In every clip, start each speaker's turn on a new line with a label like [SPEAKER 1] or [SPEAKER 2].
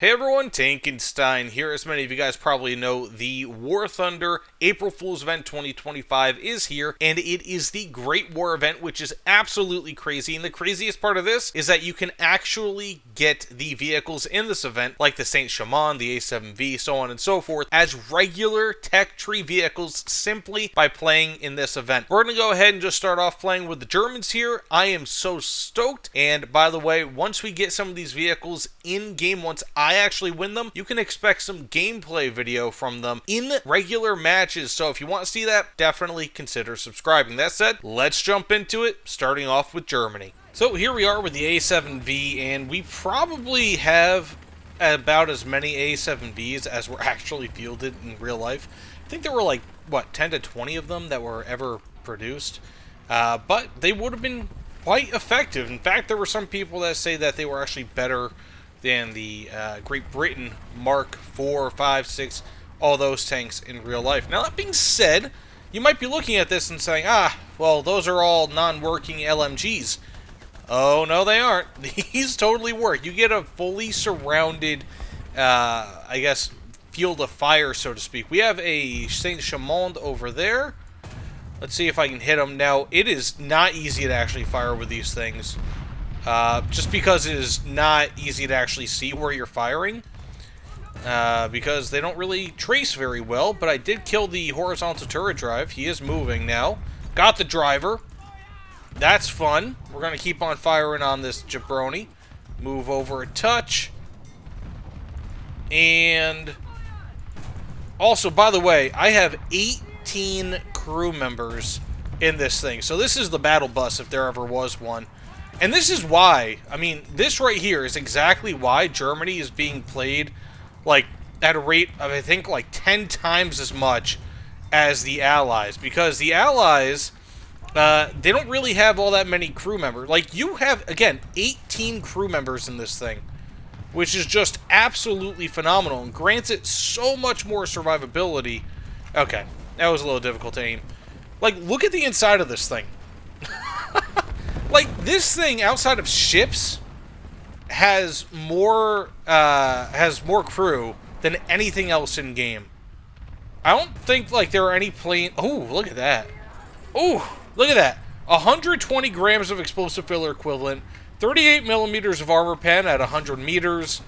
[SPEAKER 1] Hey everyone, Tankenstein here. As many of you guys probably know, the War Thunder April Fool's event 2025 is here, and it is the Great War event, which is absolutely crazy. And the craziest part of this is that you can actually get the vehicles in this event, like the Saint Chamond, the A7V, so on and so forth, as regular tech tree vehicles simply by playing in this event. We're going to go ahead and just start off playing with the Germans here. I am so stoked. And by the way, once we get some of these vehicles in game, once I actually win them, you can expect some gameplay video from them in regular matches. So if you want to see that, definitely consider subscribing. That said, let's jump into it, starting off with Germany. So here we are with the A7V, and we probably have about as many A7Vs as were actually fielded in real life. I think there were like, what, 10 to 20 of them that were ever produced. But they would have been quite effective. In fact, there were some people that say that they were actually better than the Great Britain Mark 4, 5, 6, all those tanks in real life. Now, that being said, you might be looking at this and saying, well, those are all non-working LMGs. Oh, no, they aren't. These totally work. You get a fully surrounded, I guess, field of fire, so to speak. We have a Saint Chamond over there. Let's see if I can hit him. Now, it is not easy to actually fire with these things. Just because it is not easy to actually see where you're firing. Because they don't really trace very well. But I did kill the horizontal turret drive. He is moving now. Got the driver. That's fun. We're going to keep on firing on this jabroni. Move over a touch. And also, by the way, I have 18 crew members in this thing. So this is the battle bus if there ever was one. And this is why, I mean, this right here is exactly why Germany is being played, like, at a rate of, I think, like, 10 times as much as the Allies. Because the Allies, they don't really have all that many crew members. Like, you have, again, 18 crew members in this thing, which is just absolutely phenomenal and grants it so much more survivability. Okay, that was a little difficult to aim. Like, look at the inside of this thing. Like, this thing, outside of ships, has more crew than anything else in game. I don't think, like, there are any plane... Oh, look at that. Oh, look at that. 120 grams of explosive filler equivalent, 38 millimeters of armor pen at 100 meters,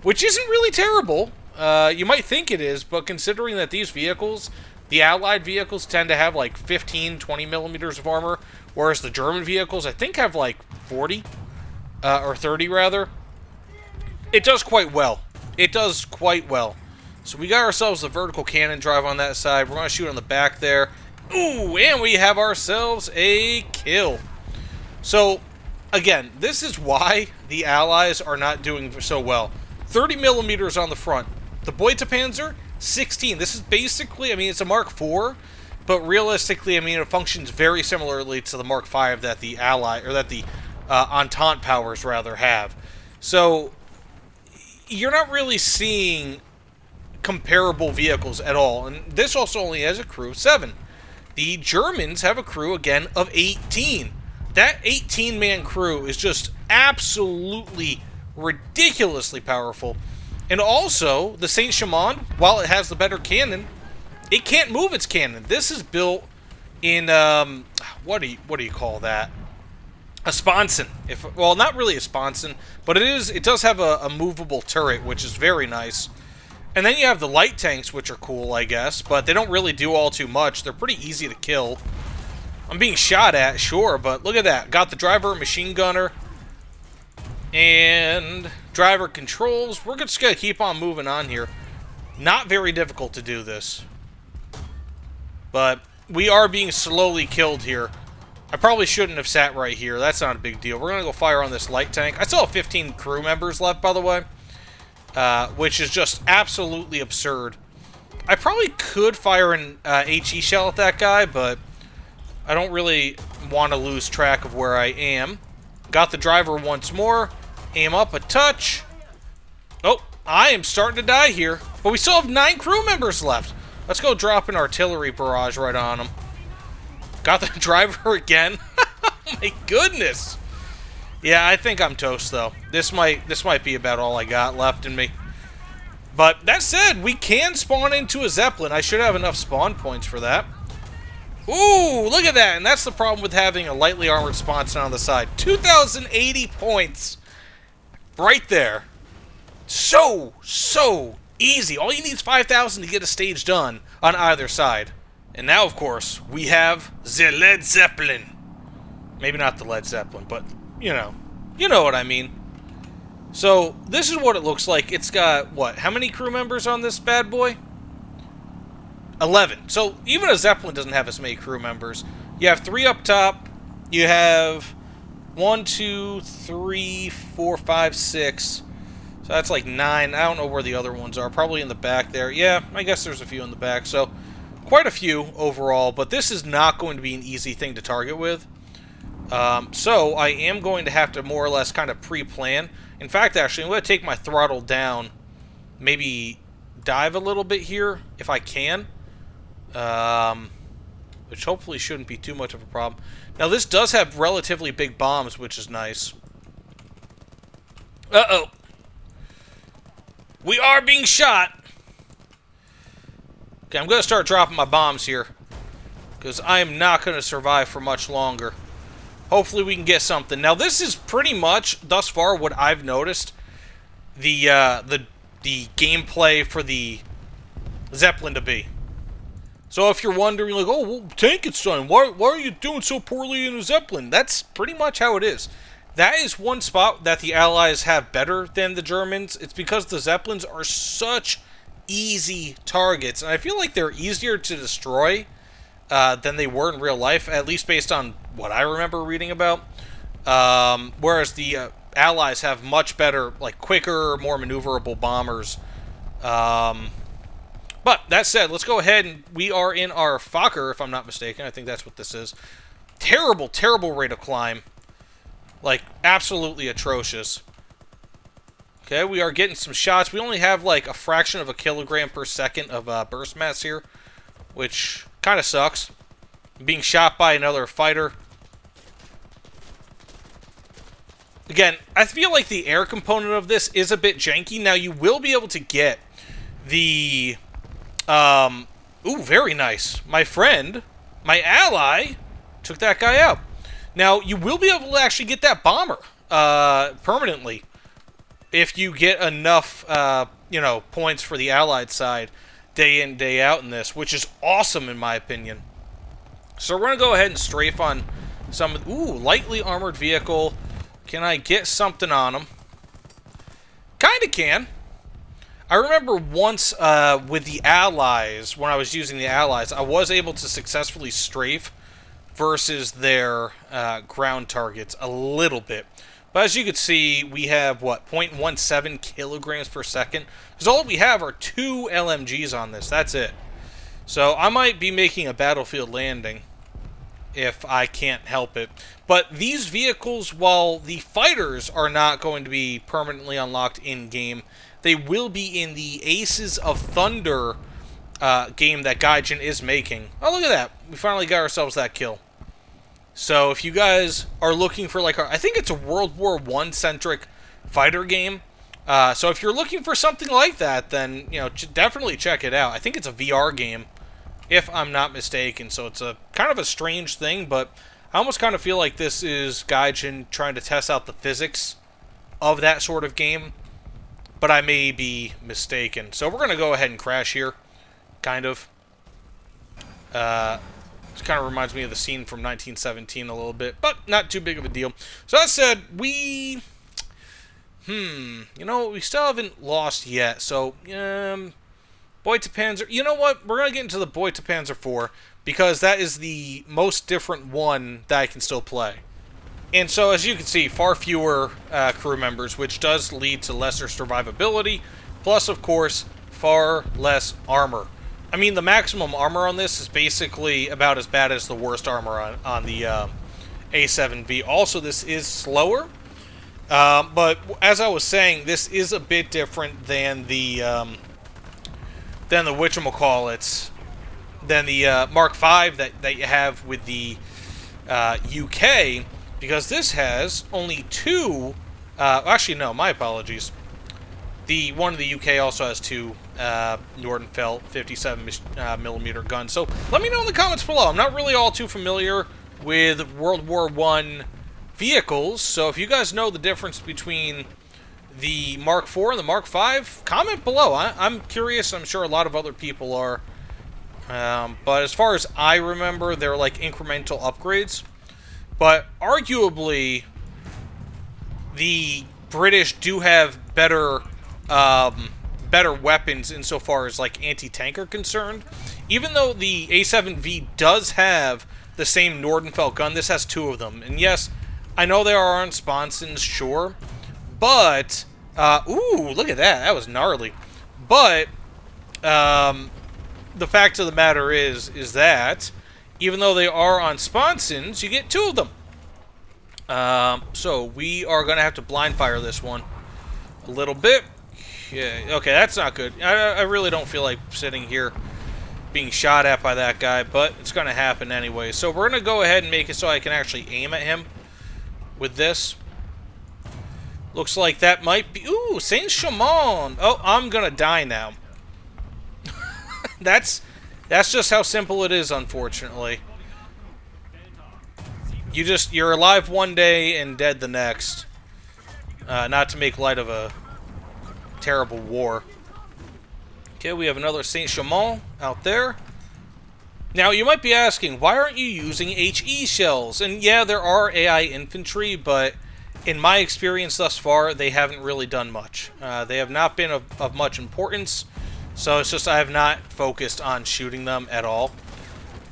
[SPEAKER 1] which isn't really terrible. You might think it is, but considering that these vehicles, the Allied vehicles, tend to have, like, 15, 20 millimeters of armor, whereas the German vehicles, I think, have like 40, or 30 rather. It does quite well. It does quite well. So we got ourselves the vertical cannon drive on that side. We're going to shoot on the back there. Ooh, and we have ourselves a kill. So, again, this is why the Allies are not doing so well. 30 millimeters on the front. The Beutepanzer, 16. This is basically, I mean, it's a Mark IV. But realistically, I mean, it functions very similarly to the Mark V that the Entente powers rather have. So you're not really seeing comparable vehicles at all. And this also only has a crew of 7. The Germans have a crew, again, of 18. That 18-man crew is just absolutely ridiculously powerful. And also, the Saint Chamond, while it has the better cannon, it can't move its cannon. This is built in, what do you call that? A sponson. Well, not really a sponson, but it does have a movable turret, which is very nice. And then you have the light tanks, which are cool, I guess, but they don't really do all too much. They're pretty easy to kill. I'm being shot at, sure, but look at that. Got the driver, machine gunner, and driver controls. We're just going to keep on moving on here. Not very difficult to do this. But we are being slowly killed here. I probably shouldn't have sat right here. That's not a big deal. We're going to go fire on this light tank. I still have 15 crew members left, by the way. Which is just absolutely absurd. I probably could fire an HE shell at that guy, but I don't really want to lose track of where I am. Got the driver once more. Aim up a touch. Oh, I am starting to die here. But we still have 9 crew members left. Let's go drop an artillery barrage right on him. Got the driver again. Oh my goodness. Yeah, I think I'm toast though. This might be about all I got left in me. But that said, we can spawn into a Zeppelin. I should have enough spawn points for that. Ooh, look at that. And that's the problem with having a lightly armored sponsor on the side. 2,080 points. Right there. So easy. All you need is 5,000 to get a stage done on either side. And now, of course, we have the Led Zeppelin. Maybe not the Led Zeppelin, but, you know what I mean. So, this is what it looks like. It's got, what, how many crew members on this bad boy? 11. So, even a Zeppelin doesn't have as many crew members. You have 3 up top. You have 1, 2, 3, 4, 5, 6. So, that's like 9. I don't know where the other ones are. Probably in the back there. Yeah, I guess there's a few in the back. So, quite a few overall. But this is not going to be an easy thing to target with. So, I am going to have to more or less kind of pre-plan. In fact, actually, I'm going to take my throttle down, maybe dive a little bit here, if I can, which hopefully shouldn't be too much of a problem. Now, this does have relatively big bombs, which is nice. Uh-oh. We are being shot. Okay, I'm going to start dropping my bombs here, because I am not going to survive for much longer. Hopefully we can get something. Now, this is pretty much, thus far, what I've noticed, the gameplay for the Zeppelin to be. So if you're wondering, like, oh, well, Tankenstein, why are you doing so poorly in a Zeppelin? That's pretty much how it is. That is one spot that the Allies have better than the Germans. It's because the Zeppelins are such easy targets. And I feel like they're easier to destroy than they were in real life, at least based on what I remember reading about. Whereas the Allies have much better, like, quicker, more maneuverable bombers. But that said, let's go ahead and we are in our Fokker, if I'm not mistaken. I think that's what this is. Terrible, terrible rate of climb. Like, absolutely atrocious. Okay, we are getting some shots. We only have, like, a fraction of a kilogram per second of burst mass here, which kind of sucks. Being shot by another fighter. Again, I feel like the air component of this is a bit janky. Now, you will be able to get the... ooh, very nice. My friend, my ally, took that guy out. Now, you will be able to actually get that bomber permanently if you get enough, points for the Allied side day in, day out in this, which is awesome in my opinion. So we're going to go ahead and strafe on some... Ooh, lightly armored vehicle. Can I get something on them? Kind of can. I remember once with the Allies, when I was using the Allies, I was able to successfully strafe versus their ground targets a little bit. But as you can see, we have, what, 0.17 kilograms per second? Because all we have are 2 LMGs on this. That's it. So I might be making a battlefield landing if I can't help it. But these vehicles, while the fighters are not going to be permanently unlocked in-game, they will be in the Aces of Thunder game that Gaijin is making. Oh, look at that. We finally got ourselves that kill. So if you guys are looking for, like, I think it's a World War I-centric fighter game. So if you're looking for something like that, then, definitely check it out. I think it's a VR game, if I'm not mistaken. So it's a kind of a strange thing, but I almost kind of feel like this is Gaijin trying to test out the physics of that sort of game. But I may be mistaken. So we're going to go ahead and crash here, kind of. This kind of reminds me of the scene from 1917 a little bit, but not too big of a deal. So that said, we still haven't lost yet. So, Beutepanzer, you know what? We're going to get into the Beutepanzer IV, because that is the most different one that I can still play. And so, as you can see, far fewer crew members, which does lead to lesser survivability, plus, of course, far less armor. I mean, the maximum armor on this is basically about as bad as the worst armor on the A7V. Also, this is slower, but as I was saying, this is a bit different than the whatchamacallits, than the Mark V that you have with the UK, because this has only 2... actually, no, my apologies. The one in the UK also has two Nordenfelt 57 millimeter guns. So let me know in the comments below. I'm not really all too familiar with World War I vehicles, so if you guys know the difference between the Mark IV and the Mark V, comment below. I'm curious. I'm sure a lot of other people are. But as far as I remember, they're like incremental upgrades. But arguably, the British do have better weapons insofar as like anti-tank are concerned. Even though the A7V does have the same Nordenfelt gun, this has two of them. And yes, I know they are on sponsons, sure. But, ooh, look at that. That was gnarly. But, the fact of the matter is that, even though they are on sponsons, you get two of them. So, we are going to have to blind fire this one a little bit. Yeah, okay, that's not good. I really don't feel like sitting here being shot at by that guy, but it's going to happen anyway. So, we're going to go ahead and make it so I can actually aim at him with this. Looks like that might be... Ooh, Saint-Chamond! Oh, I'm going to die now. That's just how simple it is, unfortunately. You're alive one day and dead the next. Not to make light of a terrible war. Okay, we have another Saint-Chamond out there. Now, you might be asking, why aren't you using HE shells? And yeah, there are AI infantry, but in my experience thus far, they haven't really done much. They have not been of much importance, so it's just I have not focused on shooting them at all.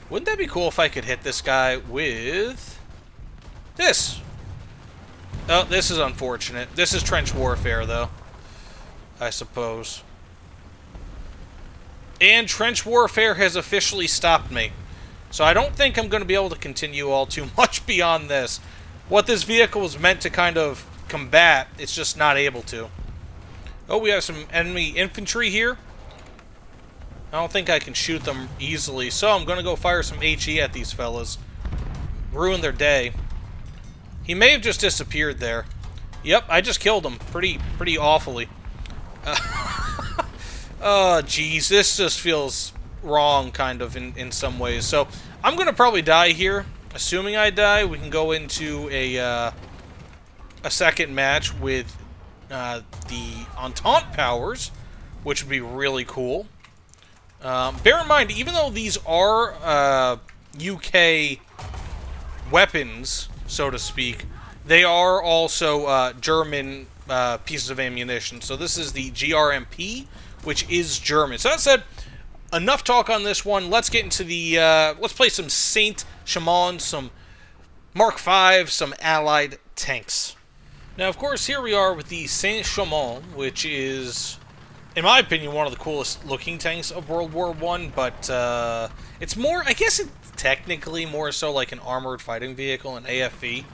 [SPEAKER 1] Wouldn't that be cool if I could hit this guy with this? Oh, this is unfortunate. This is trench warfare, though, I suppose. And trench warfare has officially stopped me. So I don't think I'm going to be able to continue all too much beyond this. What this vehicle was meant to kind of combat, it's just not able to. Oh, we have some enemy infantry here. I don't think I can shoot them easily, so I'm going to go fire some HE at these fellas. Ruin their day. He may have just disappeared there. Yep, I just killed him pretty awfully. Oh, jeez, this just feels wrong, kind of, in some ways. So, I'm going to probably die here. Assuming I die, we can go into a second match with the Entente powers, which would be really cool. Bear in mind, even though these are UK weapons, so to speak, they are also German pieces of ammunition. So this is the GRMP, which is German. So that said, enough talk on this one. Let's get into the, let's play some Saint-Chamond, some Mark V, some Allied tanks. Now, of course, here we are with the Saint-Chamond, which is, in my opinion, one of the coolest looking tanks of World War I, but it's more, I guess it's technically more so like an armored fighting vehicle, an AFV,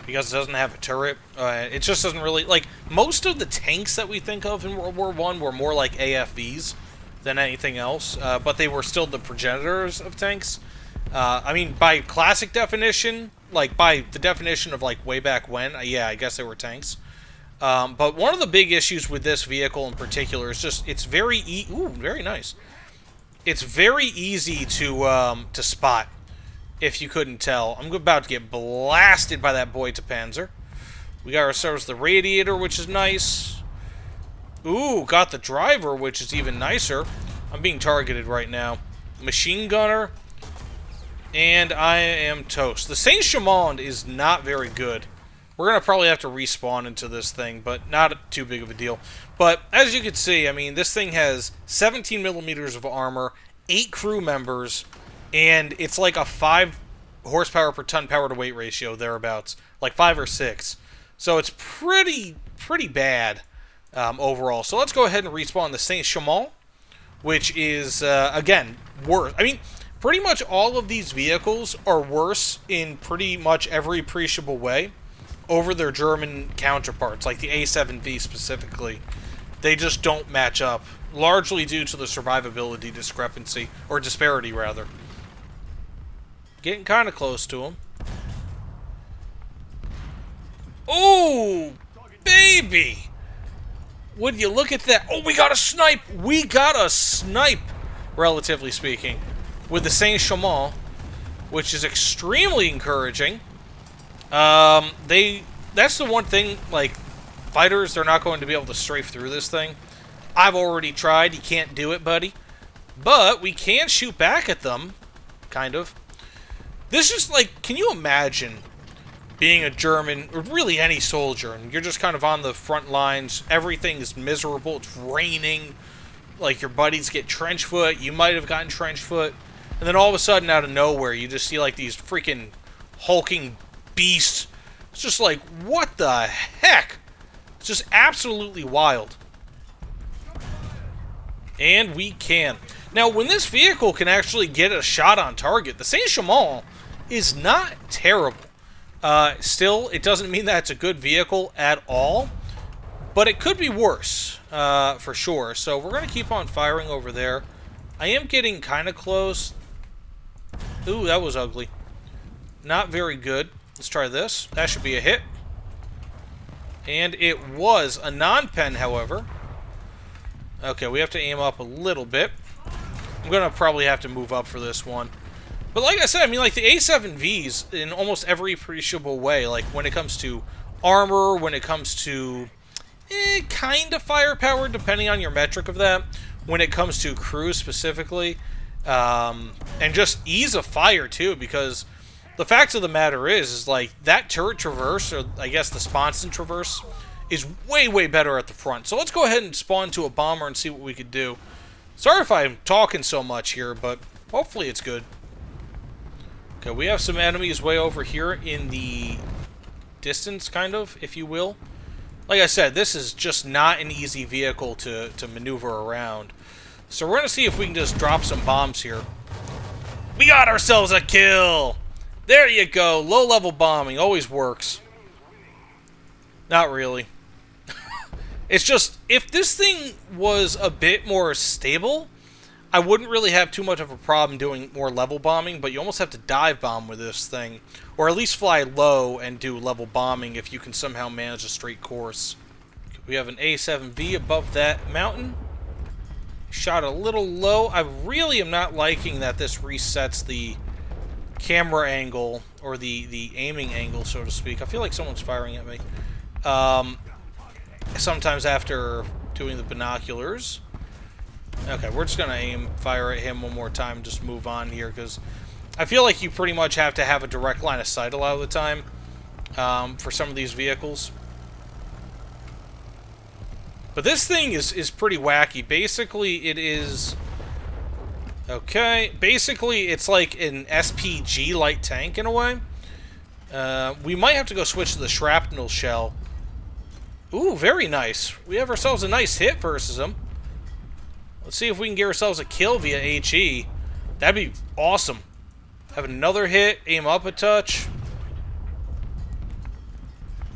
[SPEAKER 1] because it doesn't have a turret. It just doesn't really, like, most of the tanks that we think of in World War I were more like AFVs than anything else, but they were still the progenitors of tanks. I mean, by classic definition, like, by the definition of, like, way back when, yeah, I guess they were tanks. But one of the big issues with this vehicle in particular is just, it's very ooh, very nice. It's very easy to spot, if you couldn't tell. I'm about to get blasted by that Beutepanzer. We got ourselves the radiator, which is nice. Ooh, got the driver, which is even nicer. I'm being targeted right now. Machine gunner. And I am toast. The Saint-Chamond is not very good. We're going to probably have to respawn into this thing, but not too big of a deal. But as you can see, I mean, this thing has 17 millimeters of armor, 8 crew members, and it's like a 5 horsepower per ton power to weight ratio, thereabouts. Like 5 or 6. So it's pretty bad overall. So let's go ahead and respawn the Saint-Chamond, which is, again, worse. I mean, pretty much all of these vehicles are worse in pretty much every appreciable way over their German counterparts, like the A7V specifically. They just don't match up, largely due to the survivability discrepancy, or disparity, rather. Getting kind of close to him. Oh, baby! Would you look at that? Oh, we got a snipe! We got a snipe, relatively speaking, with the Saint-Chamond, which is extremely encouraging. That's the one thing, like, fighters, they're not going to be able to strafe through this thing. I've already tried. You can't do it, buddy. But we can shoot back at them, kind of. This is like, can you imagine being a German, or really any soldier, and you're just kind of on the front lines, everything is miserable, it's raining, like your buddies get trench foot, you might have gotten trench foot, and then all of a sudden, out of nowhere, you just see like these freaking hulking beasts. It's just like, what the heck? It's just absolutely wild. And we can. Now, when this vehicle can actually get a shot on target, the Saint-Chamond is not terrible. Still, it doesn't mean that it's a good vehicle at all, but it could be worse, for sure. So we're going to keep on firing over there. I am getting kind of close. Ooh, that was ugly. Not very good. Let's try this. That should be a hit. And it was a non-pen, however. Okay, we have to aim up a little bit. I'm going to probably have to move up for this one. But like I said, I mean, like, the A7Vs, in almost every appreciable way, like, when it comes to armor, when it comes to kind of firepower, depending on your metric of that, when it comes to crew specifically, and just ease of fire, too, because the fact of the matter is like, that turret traverse, or I guess the sponson traverse, is way, way better at the front. So let's go ahead and spawn to a bomber and see what we could do. Sorry if I'm talking so much here, but hopefully it's good. Okay, we have some enemies way over here in the distance, kind of, if you will. Like I said, this is just not an easy vehicle to maneuver around. So we're going to see if we can just drop some bombs here. We got ourselves a kill! There you go. Low-level bombing always works. Not really. It's just, if this thing was a bit more stable, I wouldn't really have too much of a problem doing more level bombing, but you almost have to dive bomb with this thing. Or at least fly low and do level bombing if you can somehow manage a straight course. We have an A7V above that mountain. Shot a little low. I really am not liking that this resets the camera angle, or the aiming angle, so to speak. I feel like someone's firing at me. Sometimes after doing the binoculars. Okay, we're just going to fire at him one more time and just move on here, because I feel like you pretty much have to have a direct line of sight a lot of the time for some of these vehicles. But this thing is pretty wacky. Basically, it is... Okay, basically, it's like an SPG light tank in a way. We might have to go switch to the shrapnel shell. Ooh, very nice. We have ourselves a nice hit versus him. Let's see if we can get ourselves a kill via HE. That'd be awesome. Have another hit, aim up a touch.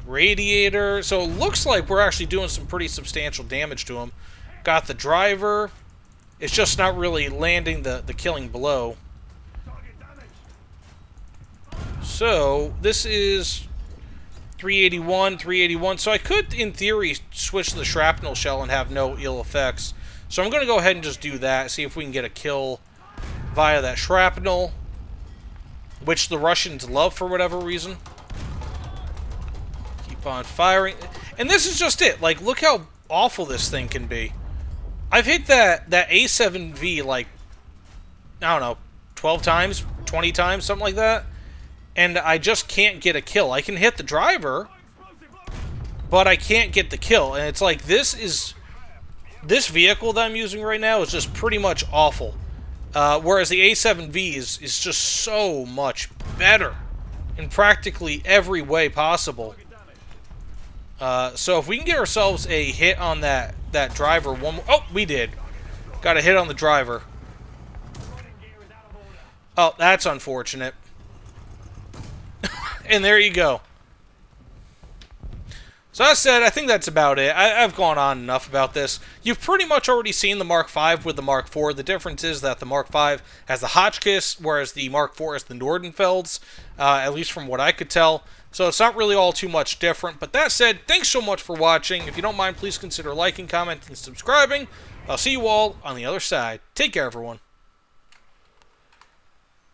[SPEAKER 1] Radiator. So it looks like we're actually doing some pretty substantial damage to him. Got the driver. It's just not really landing the killing blow. So, this is 381, 381. So I could, in theory, switch to the shrapnel shell and have no ill effects. So I'm going to go ahead and just do that, see if we can get a kill via that shrapnel, which the Russians love for whatever reason. Keep on firing. And this is just it. Like, look how awful this thing can be. I've hit that A7V, like, I don't know, 12 times, 20 times, something like that. And I just can't get a kill. I can hit the driver, but I can't get the kill. And it's like, this vehicle that I'm using right now is just pretty much awful. Whereas the A7V is just so much better in practically every way possible. So if we can get ourselves a hit on that driver one more... Oh, we did. Got a hit on the driver. Oh, that's unfortunate. And there you go. So as I said, I think that's about it. I've gone on enough about this. You've pretty much already seen the Mark V with the Mark IV. The difference is that the Mark V has the Hotchkiss, whereas the Mark IV has the Nordenfelds, at least from what I could tell. So it's not really all too much different. But that said, thanks so much for watching. If you don't mind, please consider liking, commenting, and subscribing. I'll see you all on the other side. Take care, everyone.